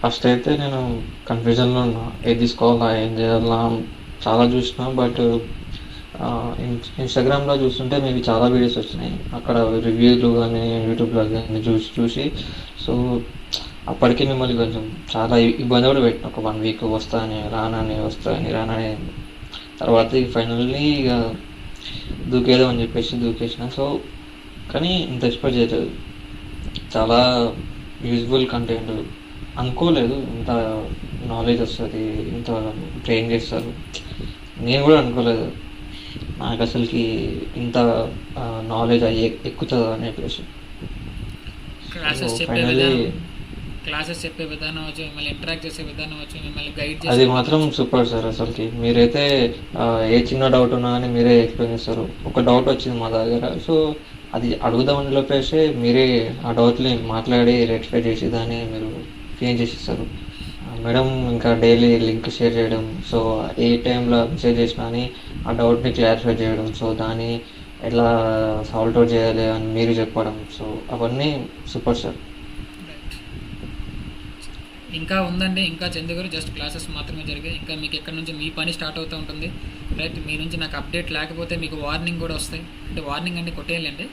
First అయితే నేను కన్‌ఫ్యూజన్‌లో ఉన్నా. ఏది తీసుకోవాలా? ఏం చేయాలా? చాలా చూసినా బట్ ఇన్‌స్టాగ్రామ్‌లో చూస్తుంటే మీవి చాలా వీడియోస్ వచ్చినాయి. అక్కడ రివ్యూలు గానీ, యూట్యూబ్‌లో గానీ చూసి చూసి సో, అప్పటికే మిమ్మల్ని కొంచెం చాలా ఇబ్బంది కూడా పెట్టిన. ఒక 1 వీక్ వస్తా రానని, రానని. తర్వాత ఇగ ఫైనల్లీ ఇగ దూకేద్దాం అని చెప్పేసి దూకేసిన. సో, కానీ ఇంత ఎక్స్‌పెక్ట్ చేయలేదు. చాలా యూజ్‌ఫుల్ కంటెంట్. అనుకోలేదు ఇంత నాలెడ్జ్ వస్తది. ఇంత ట్రైన్ చేస్తారు. నేను కూడా అనుకోలేదు. నాకసలకి ఇంత నాలెడ్జ్ ఎక్కుతదా అని చెప్పేసి. సో, క్లాసెస్ చెప్పే ఫైనల్లీ విధానం క్లాసెస్ చెప్పే విధానం అవచ్చు, మిమ్మల్ని ఇంటరాక్ట్ చేసే విధానం అవచ్చు, మిమ్మల్ని గైడ్ చేసే అది విధానం మాత్రం అవచ్చు. సూపర్ సార్ అసలుకి. మీరైతే ఏ చిన్న డౌట్ ఉన్నా కానీ మీరే ఎక్స్‌ప్లెయిన్ చేస్తారు. ఒక డౌట్ వచ్చింది మా దగ్గర. సో, అది అడుగుదామని లోపేసే మీరే ఆ డౌట్‌ని మాట్లాడి రెక్టిఫై చేసి దాన్ని మీరు క్లియర్ చేసేస్తారు. మేడం ఇంకా డైలీ లింక్ షేర్ చేయడం. సో, ఏ టైంలో మెసేజ్ చేసినా అని ఆ డౌట్‌ని క్లారిఫై చేయడం. సో, దాన్ని ఎట్లా సాల్వ్ ఔట్ చేయాలి అని మీరు చెప్పడం. సో, అవన్నీ సూపర్ సార్. రైట్. ఇంకా ఉందండి, ఇంకా చందు గారు జస్ట్ క్లాసెస్ మాత్రమే జరిగాయి. ఇంకా మీకు ఎక్కడి నుంచి మీ పని స్టార్ట్ అవుతూ ఉంటుంది. రైట్, మీ నుంచి నాకు అప్డేట్ లేకపోతే మీకు వార్నింగ్ కూడా వస్తాయి. అంటే వార్నింగ్ అంటే కొట్టేయాలండి,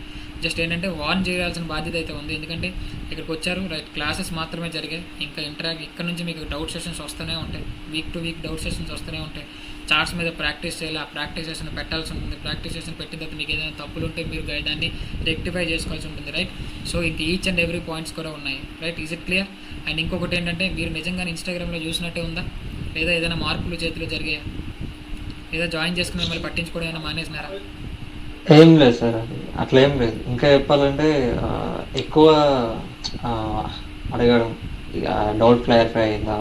జస్ట్ ఏంటంటే వార్న్ చేయాల్సిన బాధ్యత అయితే ఉంది. ఎందుకంటే ఇక్కడికి వచ్చారు, రైట్, క్లాసెస్ మాత్రమే జరిగాయి. ఇంకా ఇక్కడ నుంచి మీకు డౌట్ సెషన్స్ వస్తూనే ఉంటాయి. Week to week doubt sessions వస్తూనే ఉంటాయి. చార్ట్స్ మీద ప్రాక్టీస్ చేయాలి, ఆ ప్రాక్టీస్ సెషన్ పెట్టాల్సి ఉంటుంది. ప్రాక్టీస్ సెషన్ పెట్టిన తర్వాత మీకు ఏదైనా తప్పులు ఉంటే మీరు దాన్ని రెక్టిఫై చేసుకోవాల్సి ఉంటుంది. రైట్, సో ఇంక ఈచ్ అండ్ ఎవ్రీ పాయింట్స్ కూడా ఉన్నాయి. Right, is it clear? And ఇంకొకటి ఏంటంటే మీరు నిజంగానే ఇన్స్టాగ్రామ్లో చూసినట్టే ఉందా, లేదా ఏదైనా మార్పులు చేతిలో జరిగాయా, లేదా జాయిన్ చేసుకుని మిమ్మల్ని పట్టించుకోవడం ఏమైనా మానేసినారా? ఏం లేదు సార్ అది. అట్లా ఏం లేదు. ఇంకా చెప్పాలంటే ఎక్కువ ఆహ్, అడగడం. ఇగ డౌట్ క్లారిఫై అయిందా?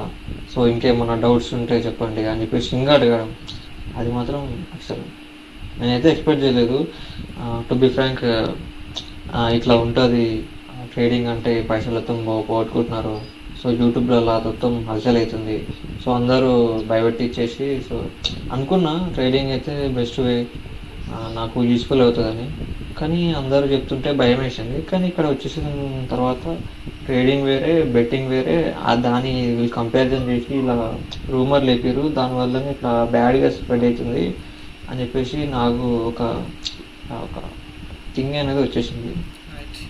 సో, ఇంకేమన్నా డౌట్స్ ఉంటే చెప్పండి అని చెప్పేసి ఇంకా అడగడం. అది మాత్రం అసలు నేనైతే ఎక్స్‌పెక్ట్ చేయలేదు. టు బీ ఫ్రాంక్ ఇట్లా ఉంటది. ట్రేడింగ్ అంటే పైసలతో పోగొట్టుకుంటున్నారు. సో, యూట్యూబ్‌లో అలా మొత్తం హల్చలైతుంది. సో, అందరూ భయపెట్టిచ్చేసి సో, అనుకున్నా ట్రేడింగ్ అయితే బెస్ట్ వే. నాకు యూజ్‌ఫుల్ అవుతదని. కానీ అందరూ చెప్తుంటే భయమేసింది. కానీ ఇక్కడ వచ్చేసిన తర్వాత ట్రేడింగ్ వేరే, బెట్టింగ్ వేరే. దాన్ని వీళ్ళు కంపారిజన్ చేసి ఇలా రూమర్ లేపిర్రు. దానివల్లనే ఇట్లా బ్యాడ్‌గా స్ప్రెడ్ అయితుంది అని చెప్పేసి నాకు ఒక థింగ్ అనేది వచ్చేసింది. Right.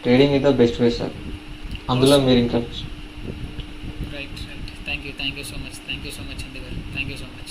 Trading is the best way sir. అందులో మీరు ఇంకా right. Thank you so much, thank you so much అండి గారు, థ్యాంక్ యూ సో మచ్.